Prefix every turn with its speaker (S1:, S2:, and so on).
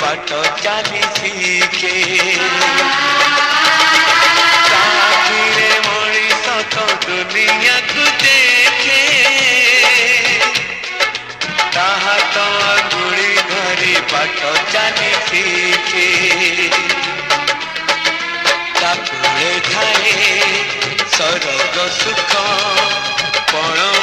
S1: बाट चली शिखे साथिरे मनीष तो दुनिया को देखे ताहा तो अंगुली धरी बाट चली शिखे तापुरे थाए सरग सुख पण